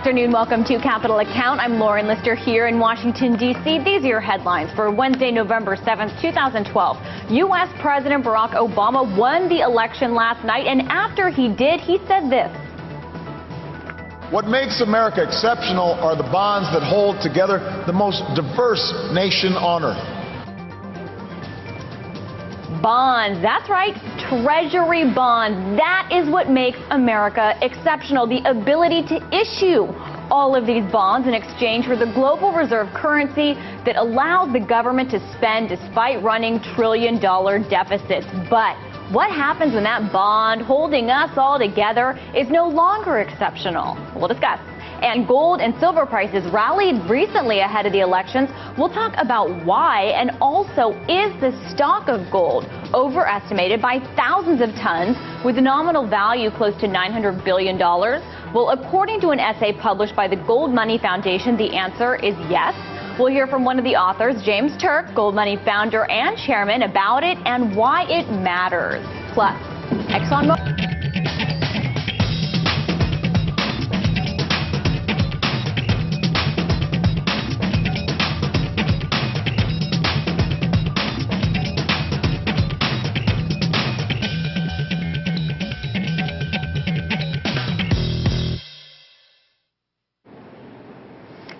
afternoon. Welcome to Capital Account. I'm Lauren Lyster here in Washington, D.C. These are your headlines for Wednesday, November 7th, 2012. U.S. President Barack Obama won the election last night, and after he did, he said this. What makes America exceptional are the bonds that hold together the most diverse nation on earth. Bonds, that's right, Treasury bonds. That is what makes America exceptional, the ability to issue all of these bonds in exchange for the global reserve currency that allows the government to spend despite running trillion-dollar deficits. But what happens when that bond holding us all together is no longer exceptional? We'll discuss. And gold and silver prices rallied recently ahead of the elections. We'll talk about why, and also, is the stock of gold overestimated by thousands of tons with a nominal value close to $900 billion? Well, according to an essay published by the Gold Money Foundation, the answer is yes. We'll hear from one of the authors, James Turk, Gold Money founder and chairman, about it and why it matters. Plus, ExxonMobil.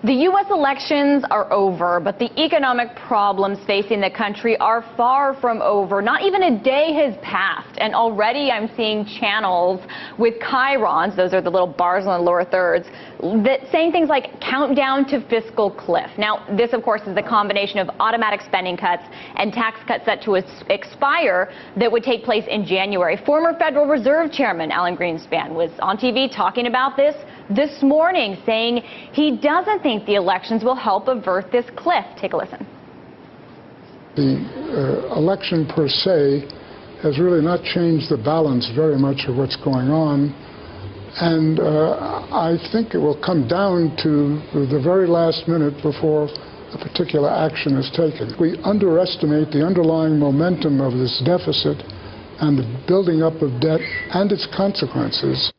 The U.S. elections are over, but the economic problems facing the country are far from over. Not even a day has passed, and already I'm seeing channels with chyrons, those are the little bars on the lower thirds, that saying things like countdown to fiscal cliff. Now, this, of course, is the combination of automatic spending cuts and tax cuts set to expire that would take place in January. Former Federal Reserve Chairman Alan Greenspan was on TV talking about this morning, saying he doesn't think the elections will help avert this cliff. Take a listen. The election per se has really not changed the balance very much of what's going on, and I think it will come down to the very last minute before a particular action is taken. We underestimate the underlying momentum of this deficit and the building up of debt and its consequences.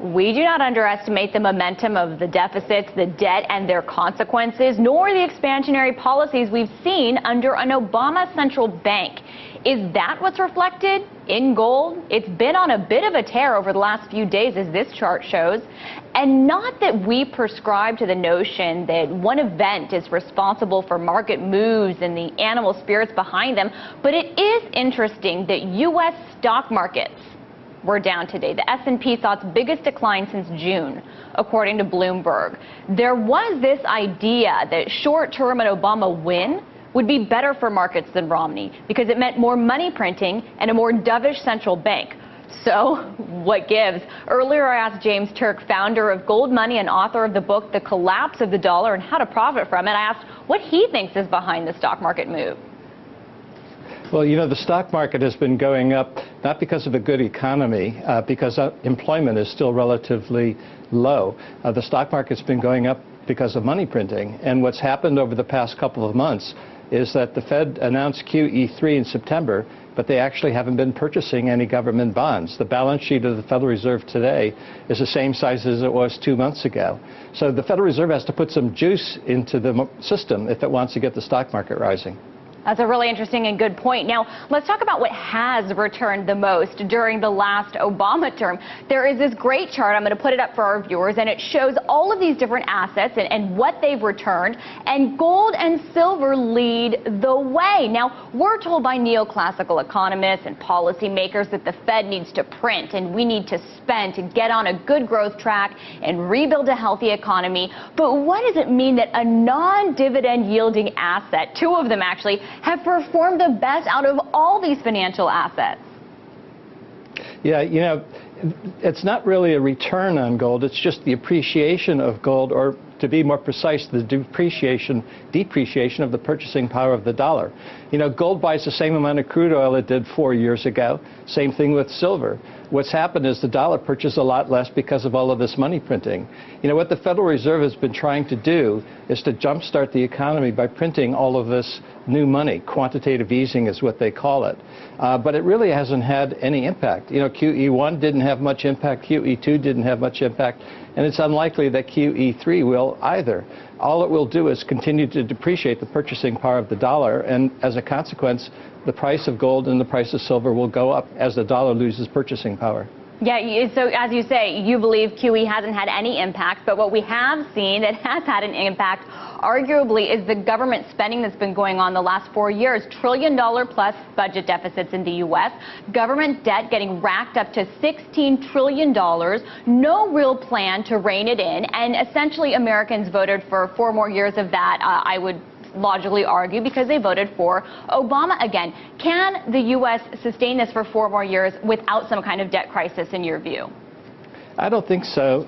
We do not underestimate the momentum of the deficits, the debt, and their consequences, nor the expansionary policies we've seen under an Obama central bank. Is that what's reflected in gold? It's been on a bit of a tear over the last few days, as this chart shows. And not that we prescribe to the notion that one event is responsible for market moves and the animal spirits behind them, but it is interesting that U.S. stock markets we're down today. The S&P saw its biggest decline since June, according to Bloomberg. There was this idea that short-term an Obama win would be better for markets than Romney because it meant more money printing and a more dovish central bank. So, what gives? Earlier, I asked James Turk, founder of Gold Money and author of the book The Collapse of the Dollar and How to Profit from It. I asked what he thinks is behind the stock market move. Well, you know, the stock market has been going up not because of a good economy, because employment is still relatively low. The stock market's been going up because of money printing. And what's happened over the past couple of months is that the Fed announced QE3 in September, but they actually haven't been purchasing any government bonds. The balance sheet of the Federal Reserve today is the same size as it was 2 months ago. So the Federal Reserve has to put some juice into the system if it wants to get the stock market rising. That's a really interesting and good point. Now, let's talk about what has returned the most during the last Obama term. There is this great chart. I'm going to put it up for our viewers, and it shows all of these different assets and what they've returned. And gold and silver lead the way. Now, we're told by neoclassical economists and policymakers that the Fed needs to print and we need to spend to get on a good growth track and rebuild a healthy economy. But what does it mean that a non-dividend yielding asset, two of them actually, have performed the best out of all these financial assets? Yeah, you know, it's not really a return on gold. It's just the appreciation of gold, or to be more precise, the depreciation of the purchasing power of the dollar. You know, gold buys the same amount of crude oil it did 4 years ago. Same thing with silver. What's happened is the dollar purchased a lot less because of all of this money printing. You know, what the Federal Reserve has been trying to do is to jumpstart the economy by printing all of this new money. Quantitative easing is what they call it. But it really hasn't had any impact. You know, QE1 didn't have much impact, QE2 didn't have much impact, and it's unlikely that QE3 will either. All it will do is continue to depreciate the purchasing power of the dollar, and as a consequence, the price of gold and the price of silver will go up as the dollar loses purchasing power. Yeah, so as you say, you believe QE hasn't had any impact, but what we have seen that has had an impact, arguably, is the government spending that's been going on the last 4 years. $1 trillion plus budget deficits in the U.S., government debt getting racked up to $16 trillion, no real plan to rein it in, and essentially Americans voted for 4 more years of that, I would logically argue, because they voted for Obama again. Can the U.S. sustain this for 4 more years without some kind of debt crisis, in your view? I don't think so.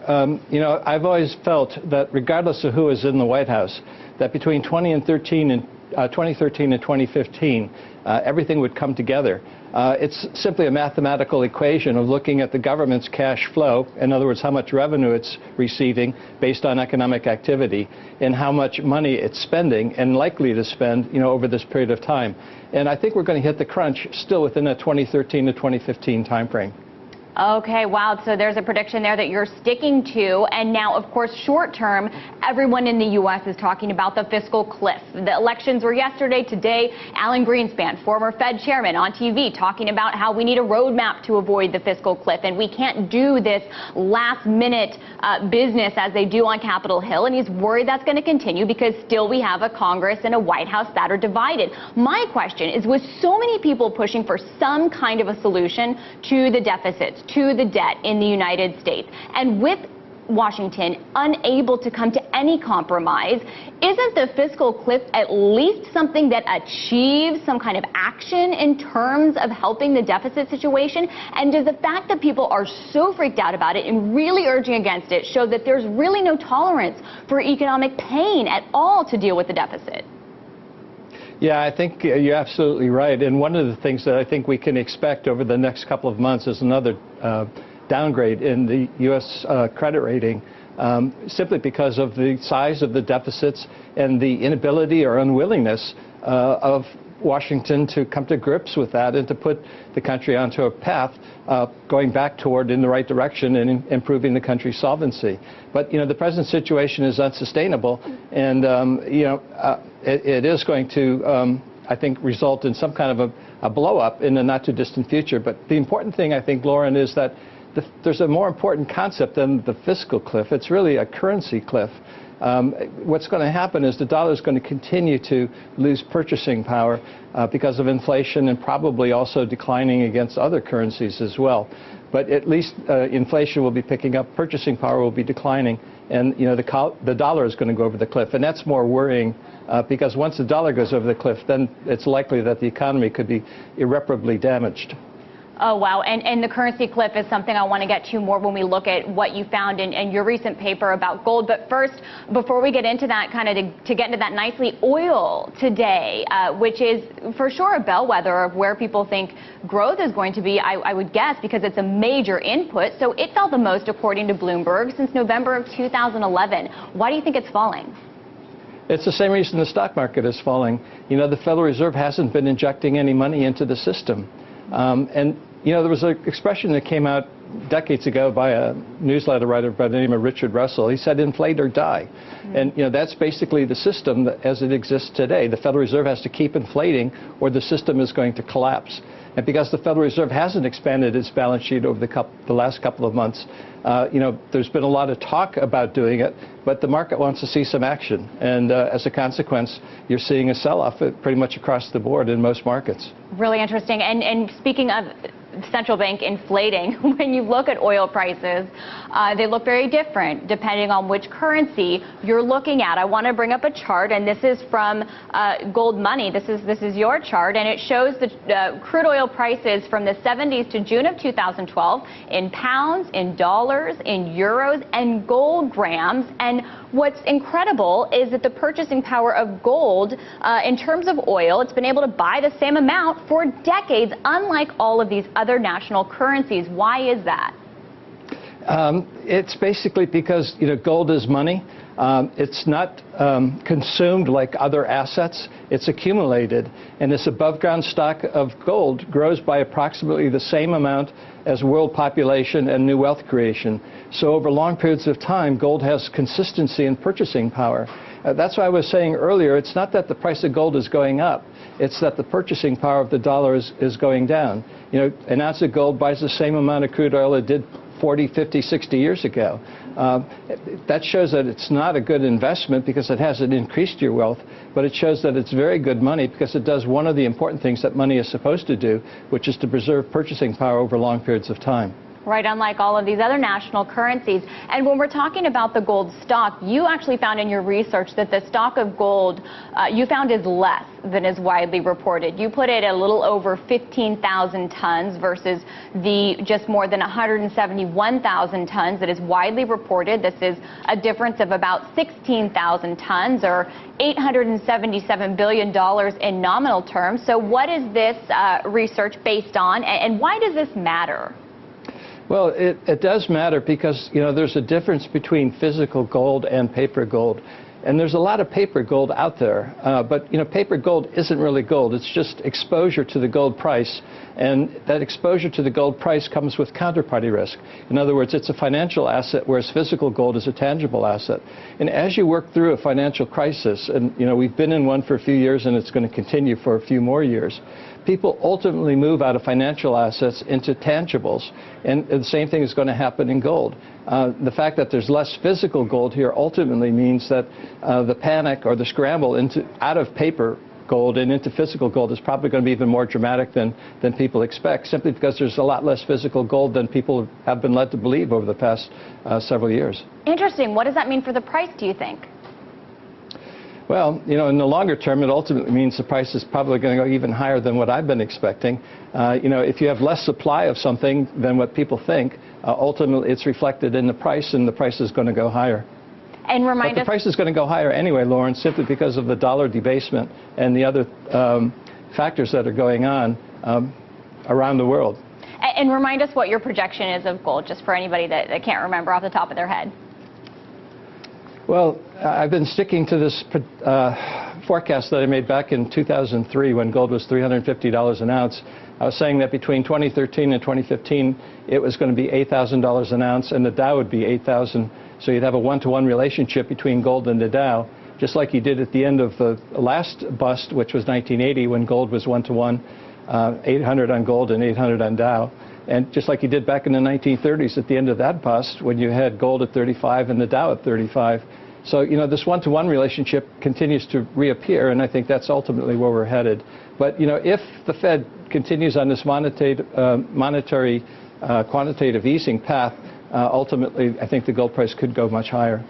You know, I've always felt that regardless of who is in the White House, that between 2013 and 2015, everything would come together. It's simply a mathematical equation of looking at the government's cash flow, in other words, how much revenue it's receiving based on economic activity, and how much money it's spending and likely to spend, you know, over this period of time. And I think we're going to hit the crunch still within a 2013 to 2015 timeframe. Okay, wow. So there's a prediction there that you're sticking to. And now, of course, short term, everyone in the U.S. is talking about the fiscal cliff. The elections were yesterday. Today, Alan Greenspan, former Fed chairman, on TV talking about how we need a roadmap to avoid the fiscal cliff. And we can't do this last minute business as they do on Capitol Hill. And he's worried that's going to continue because still we have a Congress and a White House that are divided. My question is, with so many people pushing for some kind of a solution to the deficits, to the debt in the United States, and with Washington unable to come to any compromise, isn't the fiscal cliff at least something that achieves some kind of action in terms of helping the deficit situation? And does the fact that people are so freaked out about it and really urging against it show that there's really no tolerance for economic pain at all to deal with the deficit? Yeah, I think you're absolutely right. And one of the things that I think we can expect over the next couple of months is another downgrade in the U.S. credit rating, simply because of the size of the deficits and the inability or unwillingness of Washington to come to grips with that and to put the country onto a path going back toward in the right direction and improving the country's solvency. But, you know, the present situation is unsustainable, and, you know, it is going to, I think, result in some kind of a blow-up in the not-too-distant future. But the important thing, I think, Lauren, is that there's a more important concept than the fiscal cliff. It's really a currency cliff. What's going to happen is the dollar is going to continue to lose purchasing power because of inflation and probably also declining against other currencies as well. But at least inflation will be picking up, purchasing power will be declining, and you know the dollar is going to go over the cliff. And that's more worrying because once the dollar goes over the cliff, then it's likely that the economy could be irreparably damaged. Oh, wow. And the currency cliff is something I want to get to more when we look at what you found in your recent paper about gold. But first, before we get into that, kind of to get into that nicely, oil today, which is for sure a bellwether of where people think growth is going to be, I would guess, because it's a major input. So it fell the most, according to Bloomberg, since November of 2011. Why do you think it's falling? It's the same reason the stock market is falling. You know, the Federal Reserve hasn't been injecting any money into the system. And, you know, there was an expression that came out decades ago by a newsletter writer by the name of Richard Russell. He said, inflate or die. And, you know, that's basically the system as it exists today. The Federal Reserve has to keep inflating or the system is going to collapse. And because the Federal Reserve hasn't expanded its balance sheet over the last couple of months, you know, there's been a lot of talk about doing it, but the market wants to see some action. And as a consequence, you're seeing a sell-off pretty much across the board in most markets. Really interesting. And speaking of central bank inflating, when you look at oil prices, they look very different depending on which currency you're looking at. I want to bring up a chart, and this is from Gold Money. This is your chart, and it shows the crude oil prices from the 70s to June of 2012 in pounds, in dollars, in euros, and gold grams. And what's incredible is that the purchasing power of gold, in terms of oil, it's been able to buy the same amount for decades, unlike all of these other national currencies. Why is that? It's basically because, gold is money. It's not consumed like other assets. It's accumulated. And this above-ground stock of gold grows by approximately the same amount as world population and new wealth creation. So over long periods of time, gold has consistency in purchasing power. That's why I was saying earlier, it's not that the price of gold is going up. It's that the purchasing power of the dollar is going down. An ounce of gold buys the same amount of crude oil it did 40, 50, 60 years ago. That shows that it's not a good investment because it hasn't increased your wealth, but it shows that it's very good money because it does one of the important things that money is supposed to do, which is to preserve purchasing power over long periods of time. Right, unlike all of these other national currencies. And when we're talking about the gold stock, you actually found in your research that the stock of gold you found is less than is widely reported. You put it a little over 15,000 tons versus the just more than 171,000 tons that is widely reported. This is a difference of about 16,000 tons, or $877 billion in nominal terms. So what is this research based on, and why does this matter? Well, it does matter because, there's a difference between physical gold and paper gold. And there's a lot of paper gold out there. But, paper gold isn't really gold. It's just exposure to the gold price. And that exposure to the gold price comes with counterparty risk. In other words, it's a financial asset, whereas physical gold is a tangible asset. And as you work through a financial crisis, and, we've been in one for a few years, and it's going to continue for a few more years, people ultimately move out of financial assets into tangibles, and the same thing is going to happen in gold. The fact that there's less physical gold here ultimately means that the panic or the scramble out of paper gold and into physical gold is probably going to be even more dramatic than people expect, simply because there's a lot less physical gold than people have been led to believe over the past several years. Interesting. What does that mean for the price, do you think? Well, in the longer term, it ultimately means the price is probably going to go even higher than what I've been expecting. If you have less supply of something than what people think, ultimately it's reflected in the price, and the price is going to go higher. And but the price is going to go higher anyway, Lauren, simply because of the dollar debasement and the other factors that are going on around the world. And remind us what your projection is of gold, just for anybody that can't remember off the top of their head. Well, I've been sticking to this forecast that I made back in 2003 when gold was $350 an ounce. I was saying that between 2013 and 2015, it was going to be $8,000 an ounce, and the Dow would be 8,000. So you'd have a one-to-one relationship between gold and the Dow, just like you did at the end of the last bust, which was 1980, when gold was one-to-one, 800 on gold and 800 on Dow. And just like you did back in the 1930s at the end of that bust, when you had gold at 35 and the Dow at 35. So, this one-to-one relationship continues to reappear, and I think that's ultimately where we're headed. But, if the Fed continues on this monetary quantitative easing path, ultimately, I think the gold price could go much higher.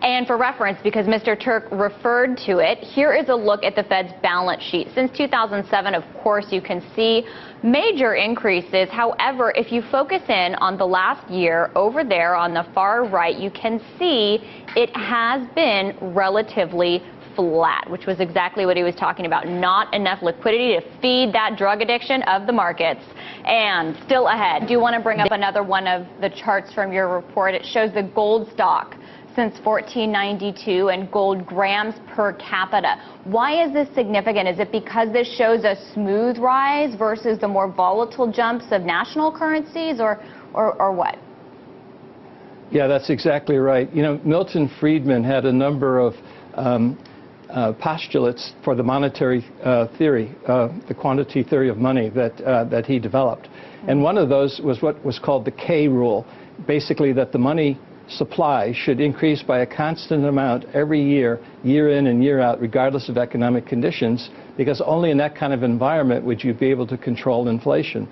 And for reference, because Mr. Turk referred to it, here is a look at the Fed's balance sheet. Since 2007, of course, you can see major increases. However, if you focus in on the last year over there on the far right, you can see it has been relatively flat, which was exactly what he was talking about. Not enough liquidity to feed that drug addiction of the markets. And still ahead, do you want to bring up another one of the charts from your report? It shows the gold stock since 1492 and gold grams per capita. Why is this significant? Is it because this shows a smooth rise versus the more volatile jumps of national currencies, or what? Yeah, that's exactly right. Milton Friedman had a number of postulates for the monetary theory, the quantity theory of money that he developed. And one of those was what was called the K rule, basically that the money supply should increase by a constant amount every year, year in and year out, regardless of economic conditions, because only in that kind of environment would you be able to control inflation.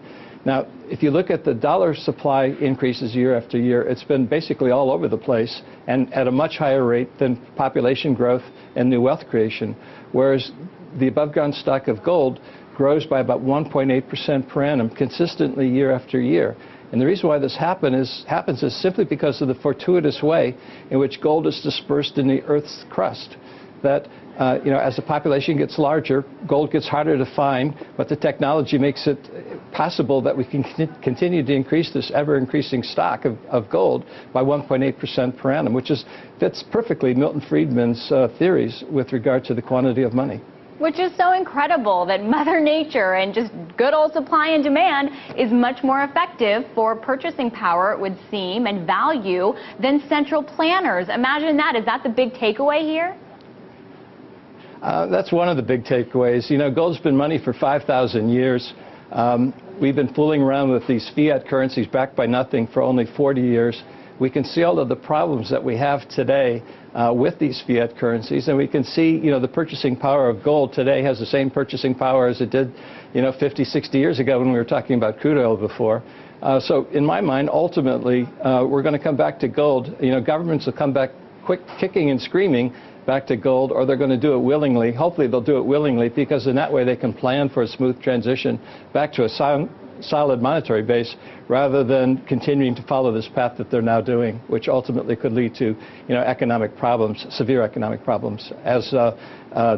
Now, if you look at the dollar supply increases year after year, it's been basically all over the place and at a much higher rate than population growth and new wealth creation, whereas the above-ground stock of gold grows by about 1.8% per annum consistently year after year. And the reason why this happens is simply because of the fortuitous way in which gold is dispersed in the Earth's crust. That as the population gets larger, gold gets harder to find, but the technology makes it possible that we can continue to increase this ever-increasing stock of gold by 1.8% per annum, which fits perfectly Milton Friedman's theories with regard to the quantity of money. Which is so incredible that Mother Nature and just good old supply and demand is much more effective for purchasing power, it would seem, and value than central planners. Imagine that. Is that the big takeaway here? That's one of the big takeaways. Gold's been money for 5,000 years. We've been fooling around with these fiat currencies backed by nothing for only 40 years. We can see all of the problems that we have today with these fiat currencies, and we can see, the purchasing power of gold today has the same purchasing power as it did, 50, 60 years ago when we were talking about crude oil before. So in my mind, ultimately, we're going to come back to gold. Governments will come back quick, kicking and screaming back to gold, or they're going to do it willingly. Hopefully they'll do it willingly, because in that way they can plan for a smooth transition back to a solid monetary base, rather than continuing to follow this path that they're now doing, which ultimately could lead to economic problems, severe economic problems, as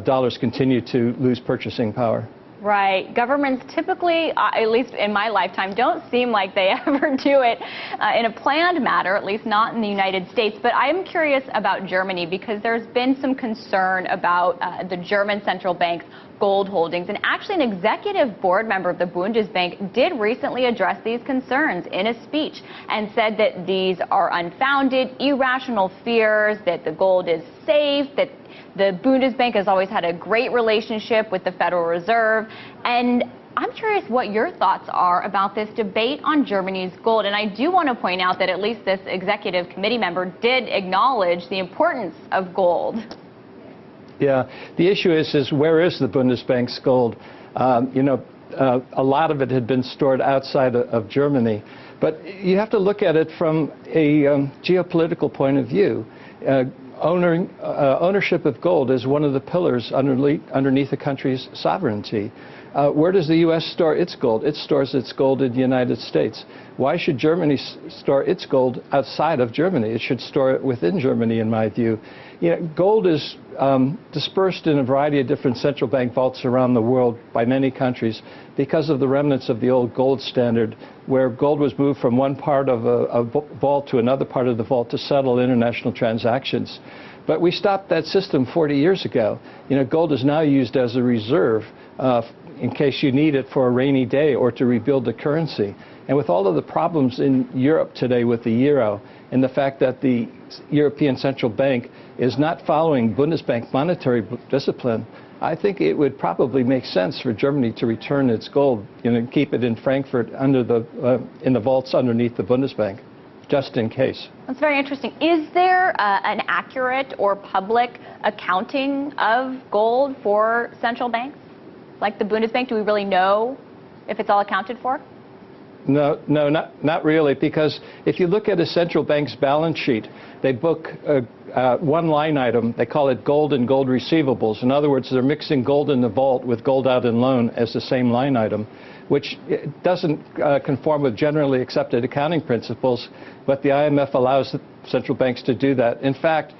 dollars continue to lose purchasing power. Right. Governments typically, at least in my lifetime, don't seem like they ever do it in a planned manner, at least not in the United States. But I'm curious about Germany, because there's been some concern about the German central bank's gold holdings. And actually, an executive board member of the Bundesbank did recently address these concerns in a speech and said that these are unfounded, irrational fears, that the gold is safe, that the Bundesbank has always had a great relationship with the Federal Reserve. And I'm curious what your thoughts are about this debate on Germany's gold. And I do want to point out that at least this executive committee member did acknowledge the importance of gold. Yeah, the issue is where is the Bundesbank's gold? A lot of it had been stored outside of Germany. But you have to look at it from a geopolitical point of view. Ownership of gold is one of the pillars underneath a country's sovereignty. Where does the U.S. store its gold? It stores its gold in the United States. Why should Germany store its gold outside of Germany? It should store it within Germany, in my view. Gold is dispersed in a variety of different central bank vaults around the world by many countries because of the remnants of the old gold standard, where gold was moved from one part of a vault to another part of the vault to settle international transactions. But we stopped that system 40 years ago. Gold is now used as a reserve in case you need it for a rainy day or to rebuild the currency. And with all of the problems in Europe today with the euro, and the fact that the European Central Bank is not following Bundesbank monetary discipline, I think it would probably make sense for Germany to return its gold and keep it in Frankfurt under in the vaults underneath the Bundesbank, just in case. That's very interesting. Is there an accurate or public accounting of gold for central banks? Like the Bundesbank, do we really know if it's all accounted for? No, not really, because if you look at a central bank's balance sheet, they book one line item. They call it gold and gold receivables. In other words, they're mixing gold in the vault with gold out in loan as the same line item, which doesn't conform with generally accepted accounting principles, but the IMF allows central banks to do that. In fact,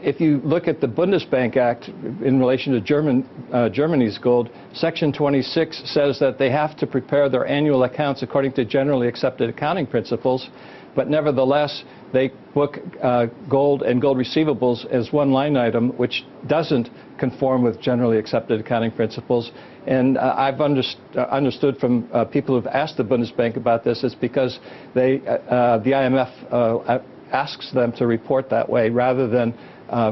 if you look at the Bundesbank Act in relation to Germany's gold, Section 26 says that they have to prepare their annual accounts according to generally accepted accounting principles, but nevertheless, they book gold and gold receivables as one line item, which doesn't conform with generally accepted accounting principles. And I've understood from people who've asked the Bundesbank about this, it's because the IMF asks them to report that way rather than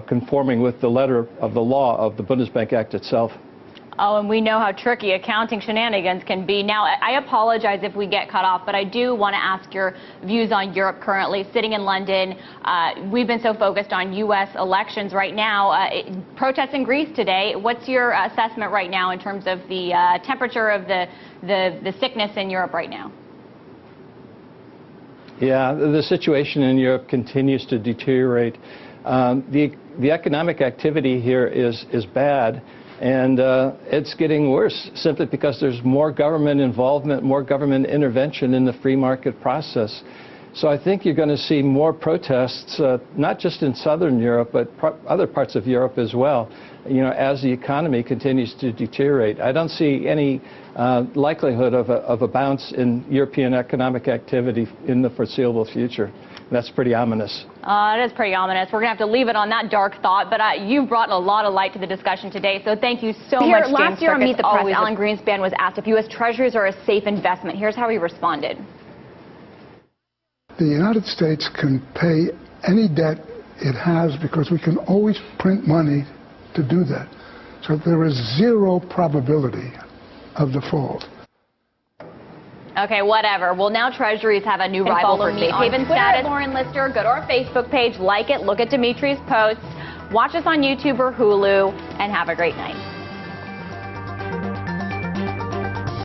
conforming with the letter of the law of the Bundesbank Act itself. Oh, and we know how tricky accounting shenanigans can be. Now, I apologize if we get cut off, but I do want to ask your views on Europe currently. Sitting in London, we've been so focused on U.S. elections right now. Protests in Greece today. What's your assessment right now in terms of the temperature of the sickness in Europe right now? Yeah, the situation in Europe continues to deteriorate. The economic activity here is bad. And it's getting worse simply because there's more government involvement, more government intervention in the free market process. So I think you're going to see more protests, not just in southern Europe, but other parts of Europe as well, as the economy continues to deteriorate. I don't see any likelihood of a bounce in European economic activity in the foreseeable future. That's pretty ominous. It is pretty ominous. We're going to have to leave it on that dark thought, but you brought a lot of light to the discussion today, so thank you so much, James Turk. Last year on Meet the Press, Alan Greenspan was asked if U.S. Treasuries are a safe investment. Here's how he responded. The United States can pay any debt it has because we can always print money to do that. So there is zero probability of default. Okay, whatever. Well, now Treasuries have a new rival for safe haven status. Lauren Lyster. Go to our Facebook page, like it, look at Dimitri's posts, watch us on YouTube or Hulu, and have a great night.